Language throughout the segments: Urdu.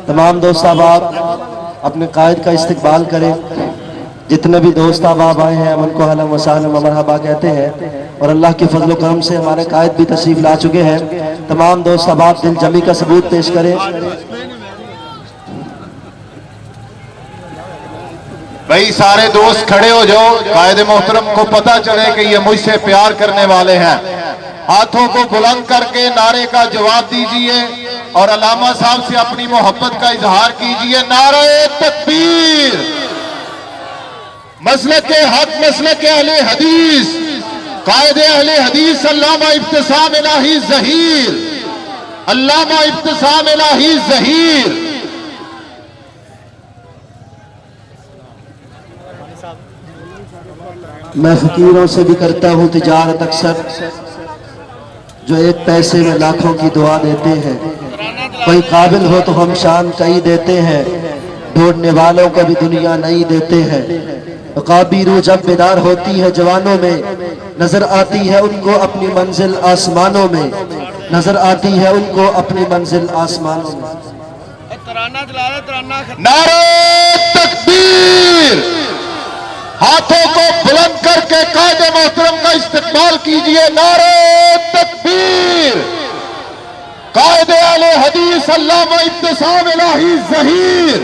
تمام دوست احباب اپنے قائد کا استقبال کریں. جتنے بھی دوست احباب آئے ہیں ہم ان کو اہلا و سہلا و مرحبا کہتے ہیں اور اللہ کے فضل و کرم سے ہمارے قائد بھی تشریف لا چکے ہیں. تمام دوست احباب دل جمی کا ثبوت پیش کریں. بھائی سارے دوست کھڑے ہو جاؤ، قائد محترم کو پتہ چلے کہ یہ مجھ سے پیار کرنے والے ہیں. ہاتھوں کو بلند کر کے نعرے کا جواب دیجئے اور علامہ صاحب سے اپنی محبت کا اظہار کیجئے. نعرہ تکبیر، مسلک حق، مسلک اہل حدیث، قائد اہل حدیث علامہ ابتسام الہی ظہیر، علامہ ابتسام الہی ظہیر. میں فقیروں سے بھی کرتا ہوں تجارت اکثر، جو ایک پیسے میں لاکھوں کی دعا دیتے ہیں. کوئی قابل ہو تو ہم شان کئی دیتے ہیں، ڈھونڈنے والوں کو بھی دنیا نہیں دیتے ہیں. عقابی روح جب بیدار ہوتی ہے جوانوں میں، نظر آتی ہے ان کو اپنی منزل آسمانوں میں، نظر آتی ہے ان کو اپنی منزل آسمانوں میں. نعرہ تکبیر، ہاتھوں کو بلند کر کے قائد محترم کا استقبال کیجئے. نعرہ تکبیر، قائد اہل حدیث علامہ ابتسام الہی ظہیر.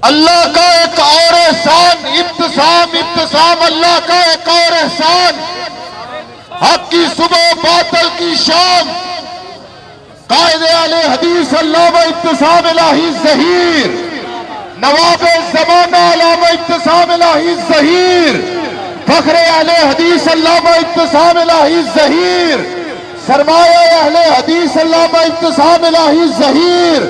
اللہ کا ایک اور احسان، ابتسام اللہ کا ایک اور احسان، حق کی صبح باطل کی شام. قائد اہل حدیث علامہ ابتسام الہی ظہیر، نواب زمانہ علامہ ابتسام الہی ظہیر، فخر اہل حدیث علامہ ابتسام الہی ظہیر، سرمایہ اہل حدیث علامہ ابتسام الہی ظہیر.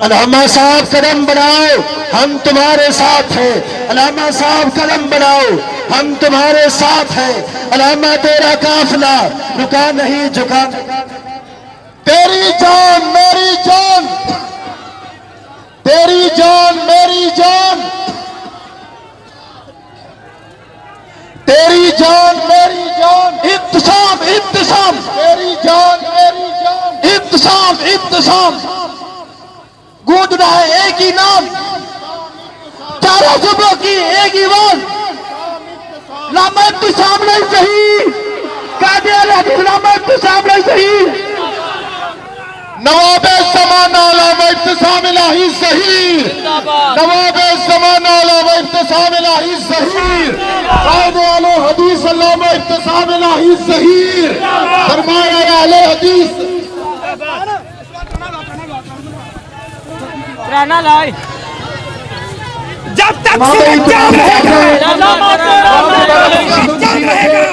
علامہ صاحب قدم بڑھاؤ ہم تمہارے ساتھ ہیں. علامہ صاحب قدم بڑھاؤ ہم تمہارے ساتھ ہیں. علامہ تیرا قافلہ رکا نہیں جھکا. تیری جان میری جان، تیری جان میری جان، تیری جان میری جان. ابتسام ابتسام، تیری جان میری جان. ابتسام ابتسام، گونج رہا ہے ایک ہی نام، چاروں صبح کی ایک ہی آواز. علامہ ابتسام نہیں صحیح، قائد اہل حدیث علامہ ابتسام نہیں صحیح. نواب زمانہ علامہ ابتسام الہی ظہیر، نواب زمانہ علامہ ابتسام الہی ظہیر، قائد اہل حدیث علامہ ابتسام الہی ظہیر، سرمایہ اہل حدیث. ترانا لائے جب تک سچا رہے گا، علامہ سچا رہے گا.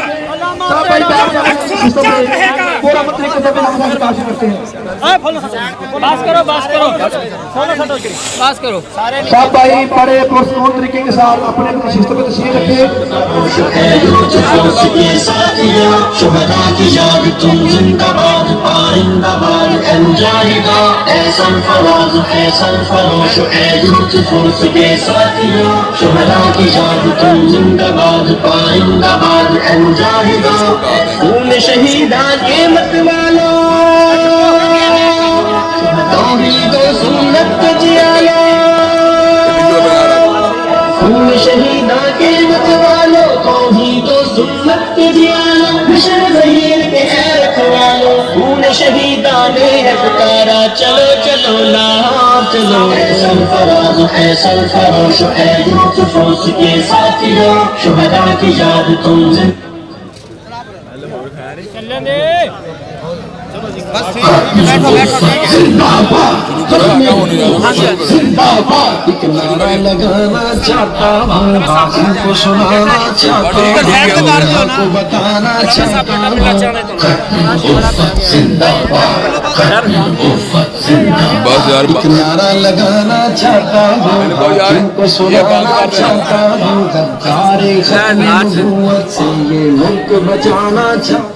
باس کرو باس کرو باس کرو. صاحب بھائی بڑے پرسکون طریقے کے ساتھ اپنے نشستوں پہ تشریف رکھے. شہداء کی یاد تم زندہ باد، پائندہ باد انجائے گا. اے سرفراز فیصل فروش اے یوسف کے ساتھیوں، شہداء کی یاد تم زندہ باد، پائندہ باد انجائے گا. خون شہیدان کے مت والو، توحید و سنت جیالو. خون شہیدان کے مت والو، توحید و سنت جیالو. مشن ظہیر کے اے رکھوالو، خون شہیدان ہے پکارا. چلو چلو لاہور چلو. اے سرفراز اے سرفروش اے یوسف کے ساتھیوں، شہداء کی یاد تم سے. ایک نعرہ لگانا چاہتا ہوں، باقی کو سنانا چاہتا ہوں، کو بتانا چاہتا ہوں. زندہ باد، ایک نعرہ لگانا چاہتا ہوں، باقی کو سنانا چاہتا ہوں. غدار ختم نبوت سے یہ ملک بچانا چاہتا ہوں.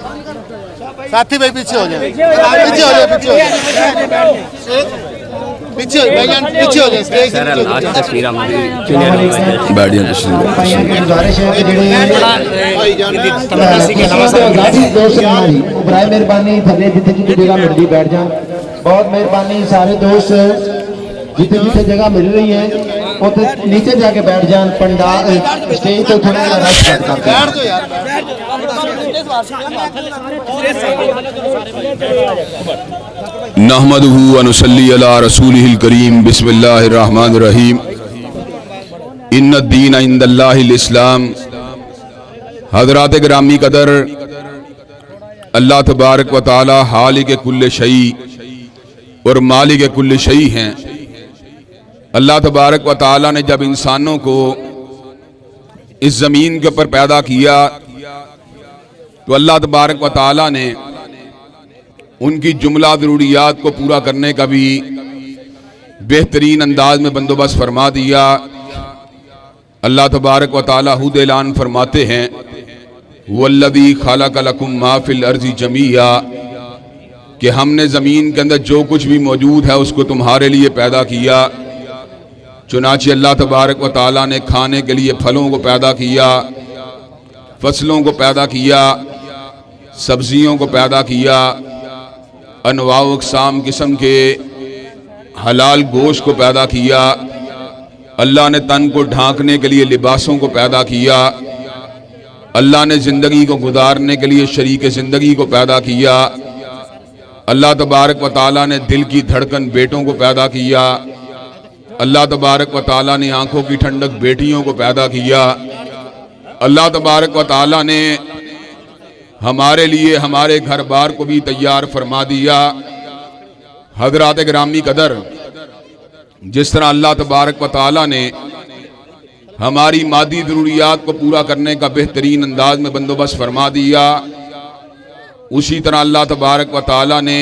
ساتھی بھائی پیچھے ہو جائیں، پیچھے ہو جائیں، پیچھے ہو جائیں. پیچھے ہو جائے اسٹیج سے بیٹھ جائیں تشریف بھائیوں کی گزارش ہے کہ جڑے دوست ہماری برائے مہربانی تھلے جتنے جتنے جگہ مل رہی بیٹھ جان. بہت مہربانی سارے دوست جتنے جتنے جگہ مل رہی ہے نیچے جا کے بیٹھ جان. پنڈال اسٹیج تو تھوڑا رش کرتے ہیں. نحمدہ و نصلی علی رسولہ الکریم. بسم اللہ الرحمن الرحیم. ان الدین عند اللہ الاسلام. حضرات گرامی قدر، اللہ تبارک و تعالی خالق کل شیء اور مالک کل شیء ہیں. اللہ تبارک و تعالی نے جب انسانوں کو اس زمین کے اوپر پیدا کیا تو اللہ تبارک و تعالی نے ان کی جملہ ضروریات کو پورا کرنے کا بھی بہترین انداز میں بندوبست فرما دیا. اللہ تبارک و تعالی خود اعلان فرماتے ہیں وَالَّذِي خَلَقَ لَكُم مَّا فِي الْأَرْضِ جَمِيعًا، کہ ہم نے زمین کے اندر جو کچھ بھی موجود ہے اس کو تمہارے لیے پیدا کیا. چنانچہ اللہ تبارک و تعالی نے کھانے کے لیے پھلوں کو پیدا کیا، فصلوں کو پیدا کیا، سبزیوں کو پیدا کیا، انواع و اقسام قسم کے حلال گوشت کو پیدا کیا. اللہ نے تن کو ڈھانکنے کے لیے لباسوں کو پیدا کیا. اللہ نے زندگی کو گزارنے کے لیے شریک زندگی کو پیدا کیا. اللہ تبارک و تعالی نے دل کی دھڑکن بیٹوں کو پیدا کیا. اللہ تبارک و تعالی نے آنکھوں کی ٹھنڈک بیٹیوں کو پیدا کیا. اللہ تبارک و تعالی نے ہمارے لیے ہمارے گھر بار کو بھی تیار فرما دیا. حضرات گرامی قدر، جس طرح اللہ تبارک و تعالی نے ہماری مادی ضروریات کو پورا کرنے کا بہترین انداز میں بندوبست فرما دیا، اسی طرح اللہ تبارک و تعالی نے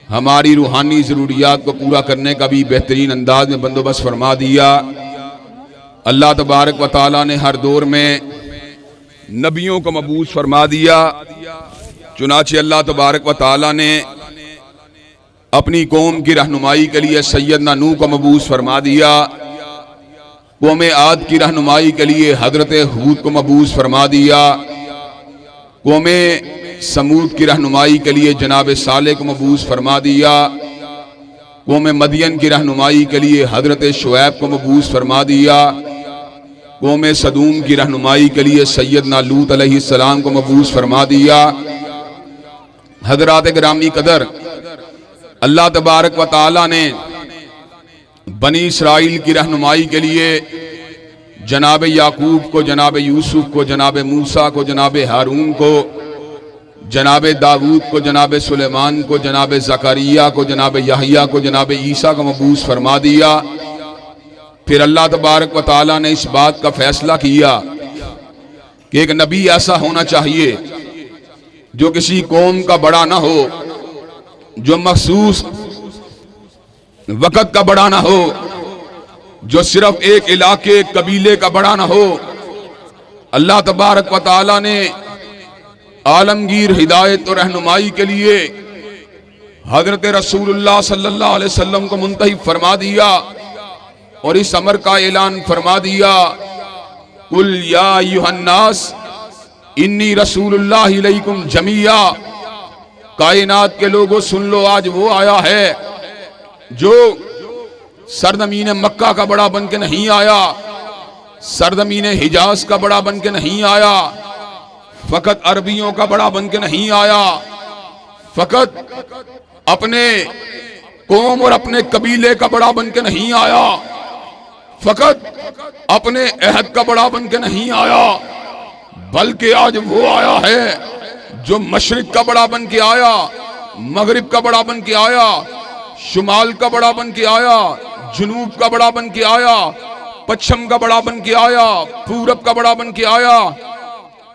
ہماری روحانی ضروریات کو پورا کرنے کا بھی بہترین انداز میں بندوبست فرما دیا. اللہ تبارک و تعالی نے ہر دور میں نبیوں کو مبعوث فرما دیا. چنانچہ اللہ تبارک و تعالی نے اپنی قوم کی رہنمائی کے لیے سیدنا نوح کو مبعوث فرما دیا. قوم عاد کی رہنمائی کے لیے حضرت ہود کو مبعوث فرما دیا. قوم سمود کی رہنمائی کے لیے جناب صالح کو مبعوث فرما دیا. قوم مدین کی رہنمائی کے لیے حضرت شعیب کو مبعوث فرما دیا. قوم صدوم کی رہنمائی کے لیے سیدنا لوط علیہ السلام کو مبعوث فرما دیا. حضرات گرامی قدر، اللہ تبارک و تعالی نے بنی اسرائیل کی رہنمائی کے لیے جناب یعقوب کو، جناب یوسف کو، جناب موسیٰ کو، جناب ہارون کو، جناب داؤد کو، جناب سلیمان کو، جناب زکریا کو، جناب یحییٰ کو، جناب عیسیٰ کو مبعوث فرما دیا. پھر اللہ تبارک و تعالی نے اس بات کا فیصلہ کیا کہ ایک نبی ایسا ہونا چاہیے جو کسی قوم کا بڑا نہ ہو، جو مخصوص وقت کا بڑا نہ ہو، جو صرف ایک علاقے قبیلے کا بڑا نہ ہو. اللہ تبارک و تعالی نے عالمگیر ہدایت اور رہنمائی کے لیے حضرت رسول اللہ صلی اللہ علیہ وسلم کو منتخب فرما دیا اور اس امر کا اعلان فرما دیا قل یا ایھا الناس انی رسول اللہ علیکم جمیعا. کائنات کے لوگوں سن لو، آج وہ آیا ہے جو سرزمین مکہ کا بڑا بن کے نہیں آیا، سرزمین حجاز کا بڑا بن کے نہیں آیا، فقط عربیوں کا بڑا بن کے نہیں آیا، فقط اپنے قوم اور اپنے قبیلے کا بڑا بن کے نہیں آیا، فقط اپنے عہد کا بڑا بن کے نہیں آیا، بلکہ آج وہ آیا ہے جو مشرق کا بڑا بن کے آیا، مغرب کا بڑا بن کے آیا، شمال کا بڑا بن کے آیا، جنوب کا بڑا بن کے آیا، پچھم کا بڑا بن کے آیا، پورب کا بڑا بن کے آیا،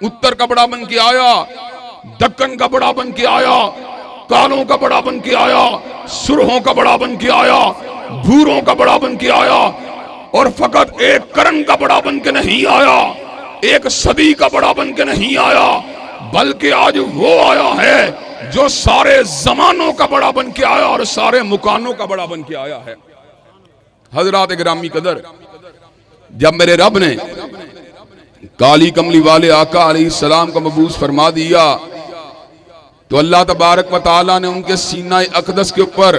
اتر کا بڑا بن کے آیا، دکن کا بڑا بن کے آیا، کالوں کا بڑا بن کے آیا، سرحوں کا بڑا بن کے آیا، بھوروں کا بڑا بن کے آیا، اور فقط ایک کرن کا بڑا بن کے نہیں آیا، ایک صدی کا بڑا بن کے نہیں آیا، بلکہ آج وہ آیا ہے جو سارے زمانوں کا بڑا بن کے آیا اور سارے مکانوں کا بڑا بن کے آیا ہے۔ حضرات گرامی قدر، جب میرے رب نے کالی کملی والے آقا علیہ السلام کو مبعوث فرما دیا تو اللہ تبارک و تعالیٰ نے ان کے سینہ اقدس کے اوپر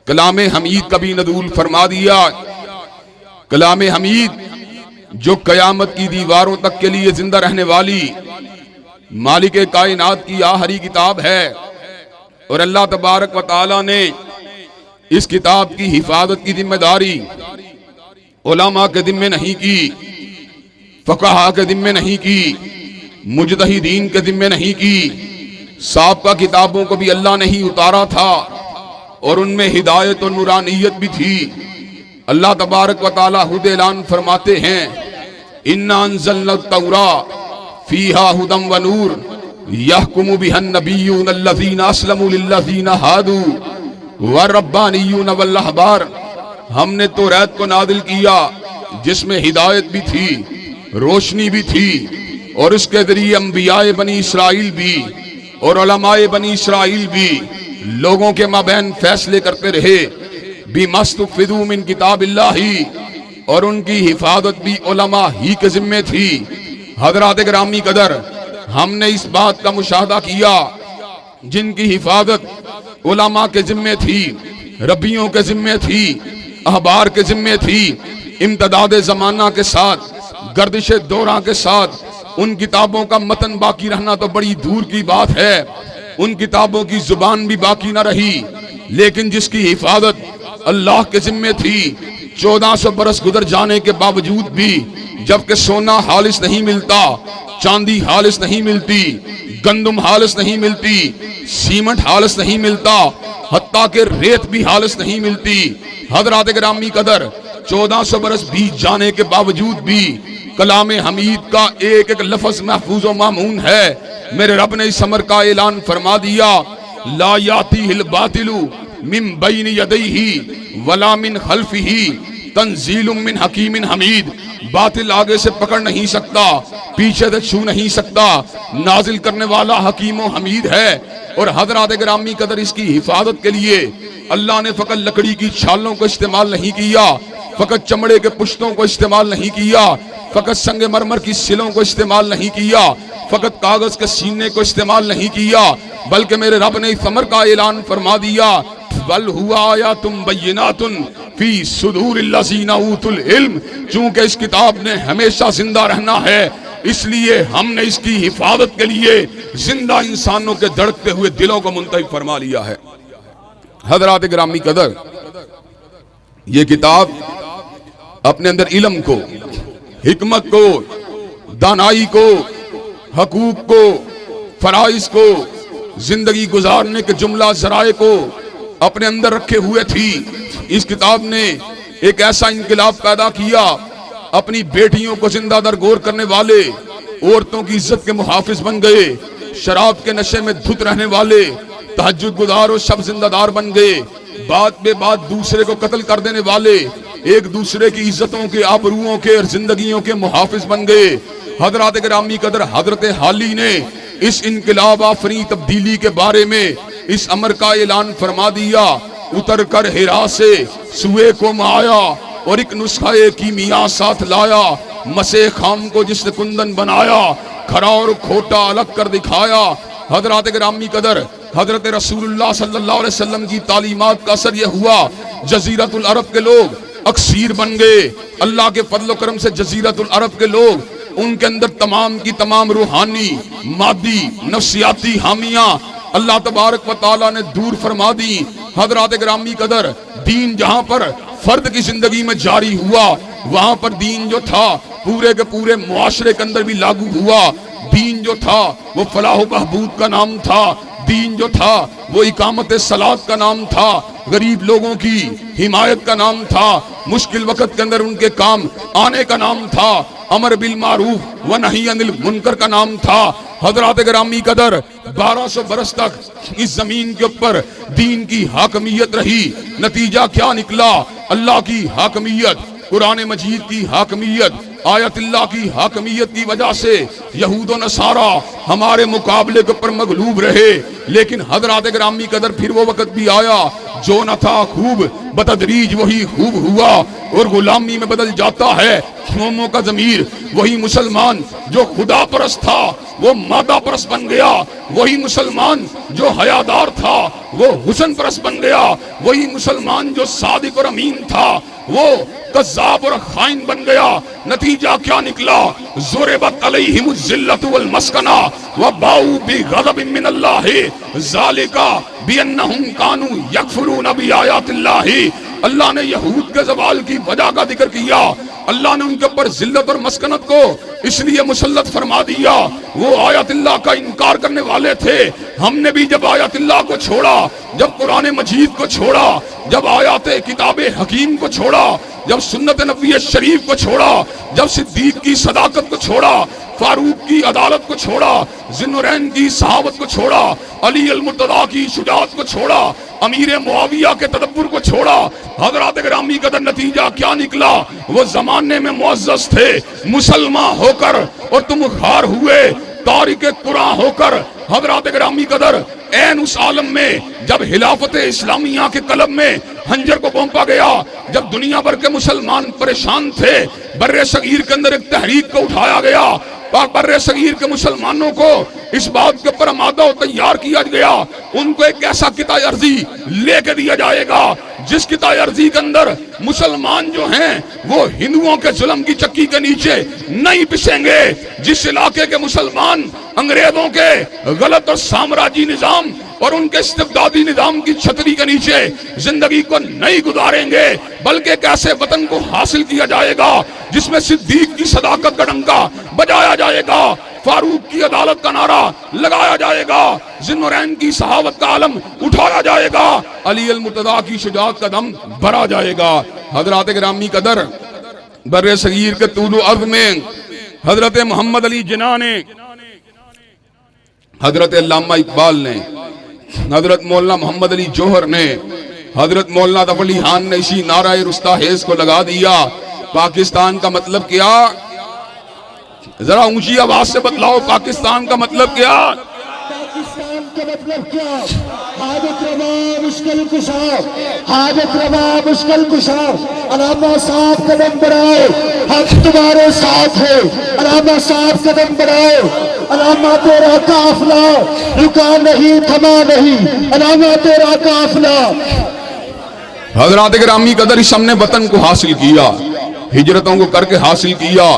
کلام حمید کا بھی نزول فرما دیا۔ کلام حمید جو قیامت کی دیواروں تک کے لیے زندہ رہنے والی مالک کائنات کی آخری کتاب ہے، اور اللہ تبارک و تعالیٰ نے اس کتاب کی حفاظت کی ذمہ داری علماء کے ذمہ نہیں کی، فقہاء کے ذمہ نہیں کی، مجتہدین کے ذمہ نہیں کی۔ سابقہ کتابوں کو بھی اللہ نے ہی اتارا تھا اور ان میں ہدایت اور نورانیت بھی تھی۔ اللہ تبارک و تعالیٰ خود اعلان فرماتے ہیں اِنَّا أَنزَلْنَا التَّوْرَاةَ فِيهَا هُدًى وَنُورٌ يَحْكُمُ بِهَا النَّبِيُّونَ الَّذِينَ أَسْلَمُوا لِلَّذِينَ هَادُوا وَالرَّبَّانِيُّونَ وَالْأَحْبَارُ، ہم نے توریت کو نازل کیا جس میں ہدایت بھی تھی، روشنی بھی تھی، اور اس کے ذریعے انبیاء بنی اسرائیل بھی اور علماء بنی اسرائیل بھی لوگوں کے مابین فیصلے کرتے رہے۔ بِمَا اسْتُحْفِظُوا مِنْ کتاب اللہ، اور ان کی حفاظت بھی علماء ہی کے ذمہ تھی۔ حضرات گرامی قدر، ہم نے اس بات کا مشاہدہ کیا جن کی حفاظت علماء کے ذمہ تھی، ربیوں کے ذمہ تھی، احبار کے ذمہ تھی، امتداد زمانہ کے ساتھ، گردش دورہ کے ساتھ ان کتابوں کا متن باقی رہنا تو بڑی دور کی بات ہے، ان کتابوں کی زبان بھی باقی نہ رہی، لیکن جس کی حفاظت اللہ کے ذمہ تھی 1400 برس گزر جانے کے باوجود بھی، جبکہ سونا خالص نہیں ملتا، چاندی خالص نہیں ملتی، گندم خالص نہیں ملتی، سیمنٹ خالص نہیں ملتا، حتیٰ کہ ریت بھی خالص نہیں ملتی۔ حضرات گرامی قدر، 1400 برس بیت جانے کے باوجود بھی کلام حمید کا ایک ایک لفظ محفوظ و مامون ہے۔ میرے رب نے اس امر کا اعلان فرما دیا لا یاتیہ الباطل من بین یدیہ ولا من خلفہ تنزیل من حکیم حمید، باطل آگے سے پکڑ نہیں سکتا، پیچھے سے چھو نہیں سکتا، نازل کرنے والا حکیم و حمید ہے۔ اور حضرات گرامی قدر، اس کی حفاظت کے لیے اللہ نے فقط لکڑی کی چھالوں کو استعمال نہیں کیا، فقط چمڑے کے پشتوں کو استعمال نہیں کیا، فقط سنگ مرمر کی سلوں کو استعمال نہیں کیا، فقط کاغذ کے سینے کو استعمال نہیں کیا، بلکہ میرے رب نے اس امر کا اعلان فرما دیا بل ہوا آیات بینات فی صدور الذین اوتوا العلم، چونکہ اس کتاب نے ہمیشہ زندہ رہنا ہے، اس لیے ہم نے اس کی حفاظت کے لیے زندہ انسانوں کے دھڑکتے ہوئے دلوں کو منتخب فرما لیا ہے۔ حضرات گرامی قدر، یہ کتاب اپنے اندر علم کو، حکمت کو، دانائی کو، حقوق کو، فرائض کو، زندگی گزارنے کے جملہ ذرائع کو اپنے اندر رکھے ہوئے تھی۔ اس کتاب نے ایک ایسا انقلاب پیدا کیا، اپنی بیٹیوں کو زندہ درگور کرنے والے عورتوں کی عزت کے محافظ بن گئے، شراب کے نشے میں دھت رہنے والے تہجد گزار اور شب زندہ دار بن گئے، بات بے بات دوسرے کو قتل کر دینے والے ایک دوسرے کی عزتوں کے، آبروؤں کے اور زندگیوں کے محافظ بن گئے۔ حضرات گرامی قدر، حضرت حالی نے اس انقلاب آفریں تبدیلی کے بارے میں اس امر کا اعلان فرما دیا اتر کر ہرا سے سوئے کو آیا اور ایک نسخہ کیمیا ساتھ لایا، مسے خام کو جس نے کندن بنایا، کھرا اور کھوٹا الگ کر دکھایا۔ حضرات گرامی قدر، حضرت رسول اللہ صلی اللہ علیہ وسلم کی تعلیمات کا اثر یہ ہوا جزیرت العرب کے لوگ اکثیر بن گئے۔ اللہ کے فضل و کرم سے جزیرت العرب کے لوگ، ان کے اندر تمام کی تمام روحانی، مادی، نفسیاتی حامیاں اللہ تبارک و تعالیٰ نے دور فرما دی۔ حضرات گرامی قدر، دین جہاں پر فرد کی زندگی میں جاری ہوا، وہاں پر دین جو تھا پورے کے پورے معاشرے کے اندر بھی لاگو ہوا۔ دین جو تھا وہ فلاح و بہبود کا نام تھا، دین جو تھا وہ اقامت صلاۃ کا نام تھا، غریب لوگوں کی حمایت کا نام تھا، مشکل وقت کے اندر ان کے کام آنے کا نام تھا، امر بالمعروف و نہی عن المنکر کا نام تھا۔ حضرات گرامی قدر، 1200 برس تک اس زمین کے اوپر دین کی حاکمیت رہی۔ نتیجہ کیا نکلا؟ اللہ کی حاکمیت، قرآن مجید کی حاکمیت، آیت اللہ کی حاکمیت کی وجہ سے یہود و نصارہ ہمارے مقابلے کے اوپر مغلوب رہے، لیکن حضرات گرامی قدر پھر وہ وقت بھی آیا جو نہ تھا خوب بتدریج وہی خوب ہوا اور غلامی میں بدل جاتا ہے قوموں کا ضمیر۔ وہی مسلمان جو خدا پرست تھا وہ مادہ پرست بن گیا، وہی مسلمان جو حیادار تھا وہ حسن پرست بن گیا، وہی مسلمان جو صادق اور امین تھا وہ کذاب اور خائن بن گیا۔ نتیجہ کیا نکلا؟ ضربت علیہم الذلۃ والمسکنہ وباؤوا بغضب من اللہ ذالک بانہم کانوا یکفرون بآیات اللہ۔ اللہ نے یہود کے زوال کی وجہ کا ذکر کیا، اللہ نے ان کے اوپر ذلت اور مسکنت کو اس لیے مسلط فرما دیا، وہ آیات اللہ کا انکار کرنے والے تھے۔ ہم نے بھی جب آیات اللہ کو چھوڑا، جب قرآن مجید کو چھوڑا، جب آیات کتاب حکیم کو چھوڑا، جب سنت نبوی شریف کو چھوڑا، جب صدیق کی صداقت کو چھوڑا، فاروق کی عدالت کو چھوڑا، ذوالنورین کی صحابت کو چھوڑا، علی المرتضیٰ کی شجاعت کو چھوڑا، امیر معاویہ کے تدبر کو چھوڑا، حضرات گرامی قدر نتیجہ کیا نکلا؟ وہ زمانے میں معزز تھے مسلمان ہو کر اور تم خار ہوئے تارک قرآن ہو کر۔ حضرات گرامی قدر این اس عالم میں جب خلافت اسلامیہ کے قلب میں خنجر کو پونپا گیا، جب دنیا بھر کے مسلمان پریشان تھے، بر صغیر کے اندر ایک تحریک کو اٹھایا گیا، بر صغیر کے مسلمانوں کو اس بات کے اوپر آمادہ و تیار کیا گیا ان کو ایک ایسا قطع عرضی لے کے دیا جائے گا جس قطع عرضی کے اندر مسلمان جو ہیں وہ ہندوؤں کے ظلم کی چکی کے نیچے نہیں پسیں گے، جس علاقے کے مسلمان انگریزوں کے غلط اور سامراجی نظام اور ان کے استبدادی نظام کی چھتری کے نیچے زندگی کو نہیں گزاریں گے، بلکہ ایک ایسے وطن کو حاصل کیا جائے گا جس میں صدیق کی صداقت کا ڈنکا بجایا جائے گا، فاروق کی عدالت کا نعرہ لگایا جائے گا، ذوالنورین کی صحابت کا علم اٹھایا جائے گا، علی المرتضیٰ کی شجاعت کا دم بھرا جائے گا۔ حضرات گرامی قدر بر صغیر کے طول و عرض میں حضرت محمد علی جناح نے، حضرت علامہ اقبال نے، حضرت مولانا محمد علی جوہر نے، حضرت مولانا ظفر علی خان نے اسی نعرہ رستاخیز کو لگا دیا۔ پاکستان کا مطلب کیا؟ ذرا اونچی آواز سے بتلاؤ، پاکستان کا مطلب کیا؟ پاکستان کا مطلب کیا؟ حاجت روا مشکل کشا، حاجت روا مشکل کشا، علامہ صاحب قدم بڑھائے، حق تمہارے ساتھ ہے، علامہ صاحب قدم بڑھائے، علامہ تیرا قافلہ رکا نہیں تھما نہیں، علامہ تیرا قافلہ۔ حضرات گرامی قدر اس ہم نے وطن کو حاصل کیا، ہجرتوں کو کر کے حاصل کیا،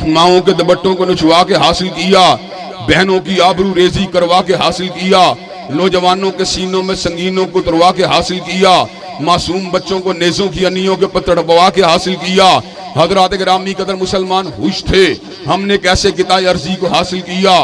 ماؤں کے دوپٹوں کو نچوا کے حاصل کیا، بہنوں کی آبرو ریزی کروا کے حاصل کیا، نوجوانوں کے سینوں میں سنگینوں کو اتروا کے حاصل کیا، معصوم بچوں کو نیزوں کی انیوں کے پتر ڈبوا کے حاصل کیا۔ حضرات گرامی قدر مسلمان ہوش تھے، ہم نے کیسے قطع عرضی کو حاصل کیا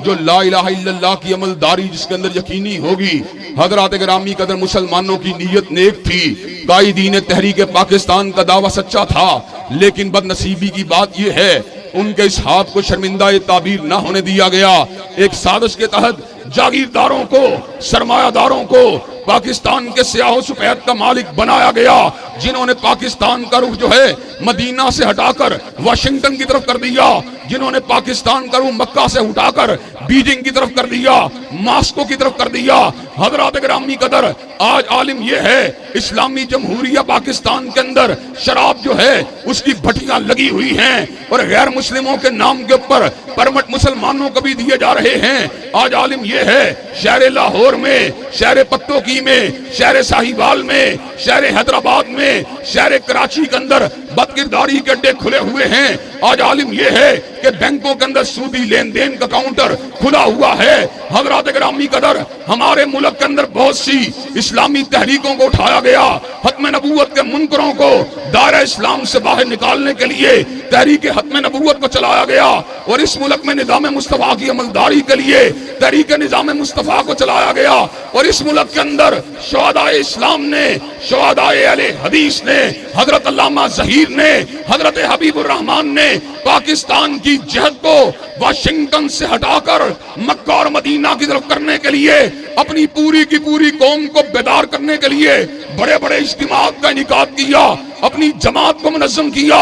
جو لا الہ الا اللہ کی عمل داری جس کے اندر یقینی ہوگی۔ حضرات گرامی قدر مسلمانوں کی نیت نیک تھی، قائدین تحریک پاکستان کا دعویٰ سچا تھا، لیکن بد نصیبی کی بات یہ ہے ان کے اس ہاتھ کو شرمندہ تعبیر نہ ہونے دیا گیا۔ ایک سازش کے تحت جاگیرداروں کو، سرمایہ داروں کو پاکستان کے سیاہ و سفید کا مالک بنایا گیا، جنہوں نے پاکستان کا رخ جو ہے مدینہ سے ہٹا کر واشنگٹن کی طرف کر دیا، جنہوں نے پاکستان کا رخ مکہ سے ہٹا کر بیجنگ کی طرف کر دیا، ماسکو کی طرف کر دیا۔ حضرات گرامی قدر آج عالم یہ ہے اسلامی جمہوریہ پاکستان کے اندر شراب جو ہے اس کی بھٹیاں لگی ہوئی ہیں اور غیر مسلموں کے نام کے اوپر پرمٹ مسلمانوں کو بھی دیے جا رہے ہیں۔ آج عالم یہ ہے شہر لاہور میں، شہر پتو کی میں، شہر ساہیوال میں، شہر حیدرآباد میں، شہر کراچی کے اندر بد کرداری کے اڈے کھلے ہوئے ہیں۔ آج عالم یہ ہے کہ بینکوں کے اندر سودی لین دین کا کاؤنٹر کھلا ہوا ہے۔ حضرات گرامی قدر ہمارے ملک کے اندر بہت سی اسلامی تحریکوں کو اٹھایا گیا، ختم نبوت کے منکروں کو دائرہ اسلام سے باہر نکالنے کے لیے تحریک ختم نبوت کو چلایا گیا، اور اس ملک میں نظام مصطفیٰ کی عملداری کے لیے تحریک نظام مصطفیٰ کو چلایا گیا، اور اس ملک کے اندر شہداء اسلام نے، شہداء اہل حدیث نے، حضرت علامہ ظہیر نے، حضرت حبیب الرحمان نے پاکستان کی جہد کو واشنگٹن سے ہٹا کر مکہ اور مدینہ کی طرف کرنے کے لیے اپنی پوری کی پوری قوم کو بیدار کرنے کے لیے بڑے بڑے اجتماعات کا انعقاد کیا، اپنی جماعت کو منظم کیا،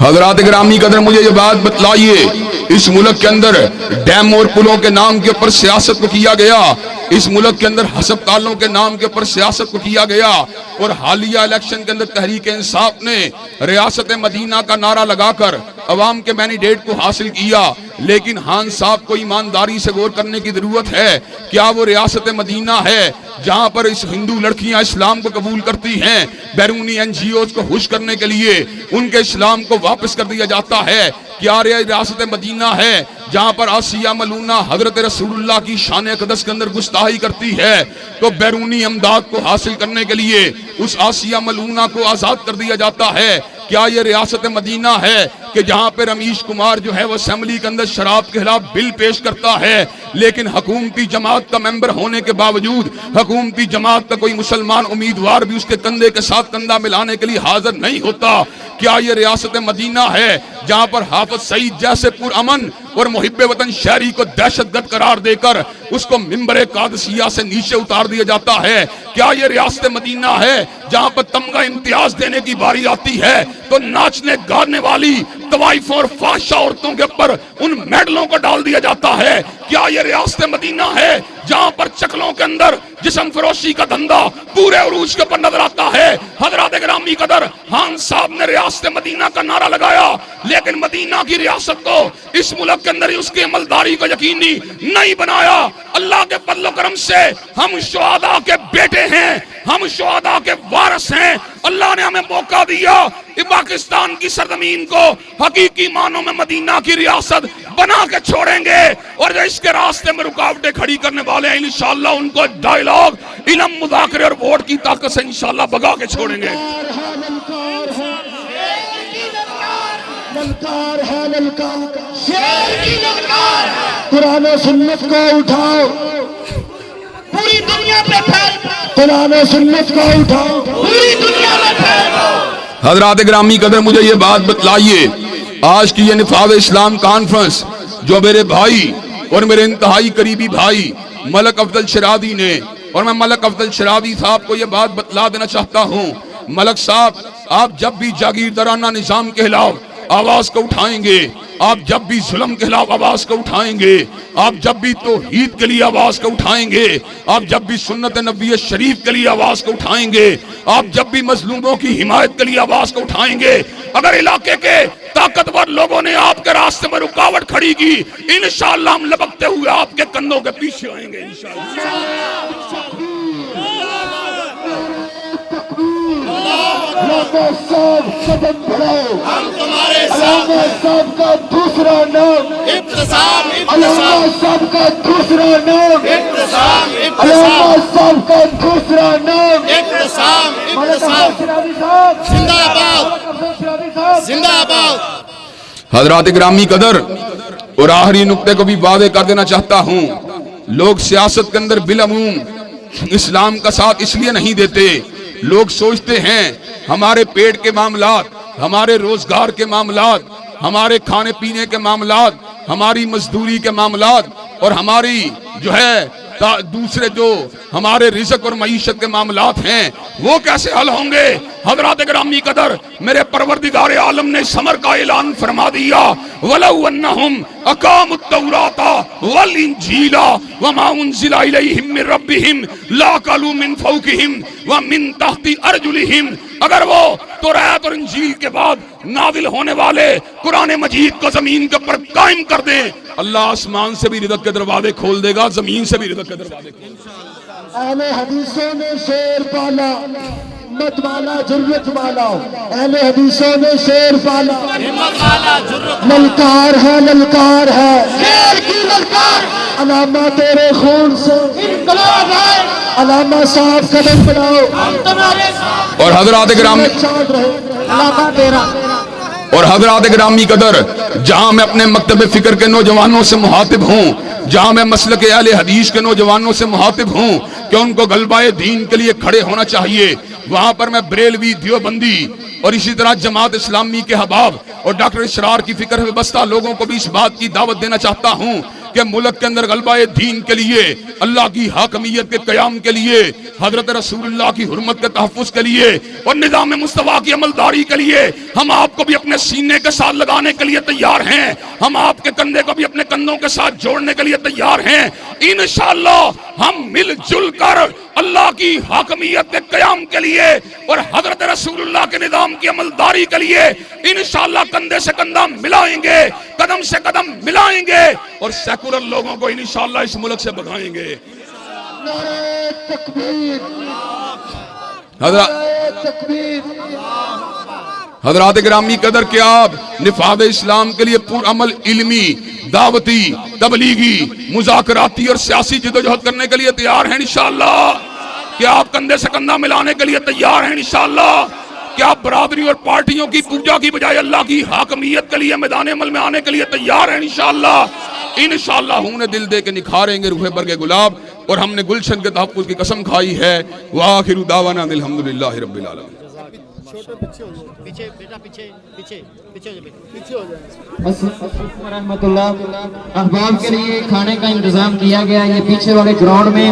حضرات گرامی قدر مجھے یہ بات بتلائیے، اس ملک کے اندر ڈیم اور پلوں کے نام کے اوپر سیاست کو کیا گیا، اس ملک کے اندر ہسپتالوں کے نام کے اوپر سیاست کو کیا گیا، اور حالیہ الیکشن کے اندر تحریک انصاف نے ریاست مدینہ کا نعرہ لگا کر عوام کے مینڈیٹ کو حاصل کیا۔ لیکن خان صاحب کو ایمانداری سے غور کرنے کی ضرورت ہے، کیا وہ ریاست مدینہ ہے جہاں پر اس ہندو لڑکیاں اسلام کو قبول کرتی ہیں، بیرونی این جی اوز کو خوش کرنے کے لیے ان کے اسلام کو واپس کر دیا جاتا ہے؟ کیا ریاست مدینہ ہے جہاں پر آسیہ ملونہ حضرت رسول اللہ کی شان اقدس کے اندر گستاخی کرتی ہے تو بیرونی امداد کو حاصل کرنے کے لیے اس آسیہ ملونہ کو آزاد کر دیا جاتا ہے؟ کیا یہ ریاست مدینہ ہے کہ جہاں پر رمیش کمار جو ہے وہ اسمبلی کے اندر شراب کے خلاف بل پیش کرتا ہے، لیکن حکومتی جماعت کا ممبر ہونے کے باوجود حکومتی جماعت کا کوئی مسلمان امیدوار بھی اس کے کندھے کے ساتھ کندھا ملانے کے لیے حاضر نہیں ہوتا؟ کیا یہ ریاست مدینہ ہے جہاں پر حافظ سعید جیسے پرامن اور محب وطن شہری کو دہشت گرد قرار دے کر اس کو منبر قادسیہ سے نیچے اتار دیا جاتا ہے؟ کیا یہ ریاست مدینہ ہے جہاں پر تمغہ امتیاز دینے کی باری آتی ہے تو ناچنے گانے والی طوائف اور فحشا عورتوں کے اوپر ان میڈلوں کو ڈال دیا جاتا ہے؟ کیا یہ ریاست مدینہ ہے جہاں پر چکلوں کے اندر جسم فروشی کا دھندا پورے عروج کے اوپر نظر آتا ہے؟ حضرات گرامی قدر، خان صاحب نے ریاست مدینہ کا نعرہ لگایا، لیکن مدینہ کی ریاست کو اس ملک کے اندر اس کی عملداری کو یقینی نہیں بنایا۔ اللہ کے فضل و کرم سے ہم شہداء کے بیٹے ہیں، ہم شہداء کے وارث ہیں۔ اللہ نے ہمیں موقع دیا کہ پاکستان کی سرزمین کو حقیقی معنوں میں مدینہ کی ریاست بنا کے چھوڑیں گے، اور جو اس کے راستے میں رکاوٹیں کھڑی کرنے والے ہیں انشاءاللہ ان کو ڈائیلاگ، علم، مذاکرے اور ووٹ کی طاقت سے انشاءاللہ بگا کے چھوڑیں گے۔ للکار ہے للکار، شیر کی للکار ہے، قرآن و سنت کو اٹھاؤ، پوری دنیا پہ پھیل، قرآن و سنت کو اٹھاؤ، پوری دنیا میں پھیل۔ حضرات گرامی قدر مجھے یہ بات بتلائیے، آج کی یہ نفاذ اسلام کانفرنس جو میرے بھائی اور میرے انتہائی قریبی بھائی ملک افضل شرادی نے، اور میں ملک افضل شرادی صاحب کو یہ بات بتلا دینا چاہتا ہوں، ملک صاحب آپ جب بھی جاگیردارانہ نظام کے خلاف آواز کو اٹھائیں گے، آپ جب بھی ظلم کے خلاف آواز کو اٹھائیں گے، آپ جب بھی توحید کے لیے آواز کو اٹھائیں گے، آپ جب بھی سنت نبوی شریف کے لیے آواز کو اٹھائیں گے، آپ جب بھی مظلوموں کی حمایت کے لیے آواز کو اٹھائیں گے، اگر علاقے کے طاقتور لوگوں نے آپ کے راستے میں رکاوٹ کھڑی کی، انشاءاللہ ہم لپکتے ہوئے آپ کے کندھوں کے پیچھے آئیں گے انشاءاللہ۔ علامہ صاحب قدم بڑھاؤ، ہم تمہارے علامہ صاحب کا دوسرا نام، اعتصام، علامہ صاحب کا دوسرا نام، اعتصام، علامہ صاحب کا دوسرا نام، اعتصام، ملک اعتصام، افضل شرادی صاحب، زندہ آباد، ملک افضل شرادی صاحب، زندہ آباد۔ حضرات گرامی قدر، اور آخری نقطے کو بھی واضح کر دینا چاہتا ہوں، لوگ سیاست کے اندر بالعموم اسلام کا ساتھ اس لیے نہیں دیتے، لوگ سوچتے ہیں ہمارے پیٹ کے معاملات، ہمارے روزگار کے معاملات، ہمارے کھانے پینے کے معاملات، ہماری مزدوری کے معاملات اور ہماری جو ہے دوسرے جو ہمارے رزق اور معیشت کے معاملات ہیں وہ کیسے حل ہوں گے؟ حضرات گرامی قدر، میرے پروردگار عالم نے سمر کا اعلان فرما دیا، وَلَوْ أَنَّهُمْ أَقَامُوا التَّوْرَاةَ وَالْإِنْجِيلَ وَمَا أُنزِلَ إِلَيْهِمْ مِنْ رَبِّهِمْ لَأَكَلُوا مِنْ فَوْقِهِمْ وَمِنْ تَحْتِ أَرْجُلِهِمْ۔ اگر وہ توراۃ اور انجیل کے بعد نازل ہونے والے قرآن مجید کو زمین کے اوپر قائم کر دیں، اللہ آسمان سے بھی رزق کے دروازے کھول دے گا، زمین سے بھی رزق کے دروازے کھول دے گا۔ اہل حدیثوں نے شیر پالا، ہمت والا جرت والا، اہل حدیثوں نے شیر پالا، ہمت والا، جرت، للکار ہے للکار ہے، شیر کی للکار، علامہ تیرے خون سے انقلاب ہے، علامہ صاحب قدم بڑھاؤ، ہم تمہارے ساتھ، اور حضرات گرامی چاند رہے علامہ تیرا۔ اور حضرات گرامی قدر، جہاں میں اپنے مکتب فکر کے نوجوانوں سے مخاطب ہوں، جہاں میں مسلک اہل حدیث کے نوجوانوں سے مخاطب ہوں کہ ان کو غلبہ دین کے لیے کھڑے ہونا چاہیے، وہاں پر میں بریلوی، دیوبندی اور اسی طرح جماعت اسلامی کے احباب اور ڈاکٹر اسرار کی فکر میں بستہ لوگوں کو بھی اس بات کی دعوت دینا چاہتا ہوں کہ ملک کے اندر غلبہ دین کے لیے، اللہ کی حاکمیت کے قیام کے لیے، حضرت رسول اللہ کی حرمت کے تحفظ کے لیے اور نظام مصطفیٰ کی عملداری کے لیے ہم آپ کو بھی اپنے سینے کے ساتھ لگانے کے لیے تیار ہیں، ہم آپ کے کندھے کو بھی اپنے کندھوں کے ساتھ جوڑنے کے لیے تیار ہیں۔ انشاءاللہ ہم مل جل کر اللہ کی حاکمیت کے قیام کے لیے اور حضرت رسول اللہ کے نظام کی عملداری کے لیے انشاءاللہ کندھے سے کندھا ملائیں گے، قدم سے قدم ملائیں گے اور سیکولر لوگوں کو انشاءاللہ اس ملک سے بھگائیں گے۔ نعرہ تکبیر، حضرات گرامی قدر کہ آپ نفاذ اسلام کے لیے پرعمل علمی، دعوتی، تبلیغی، مذاکراتی اور سیاسی جدوجہد کرنے کے لیے تیار ہیں انشاءاللہ، کہ آپ کندھے سے کندھا ملانے کے لیے تیار ہیں انشاءاللہ، کہ آپ برادری اور پارٹیوں کی پوجا کی بجائے اللہ کی حاکمیت کے لیے میدان عمل میں آنے کے لیے تیار ہیں انشاءاللہ۔ انشاءاللہ ہوں نے دل دے کے نکھاریں گے روح برگ گلاب، اور ہم نے گلشن کے تحفظ کی قسم کھائی ہے۔ وآخر دعوانا الحمدللہ رب العالمین۔ ورحمۃ اللہ۔ احباب کے لیے کھانے کا انتظام کیا گیا، یہ پیچھے والے گراؤنڈ میں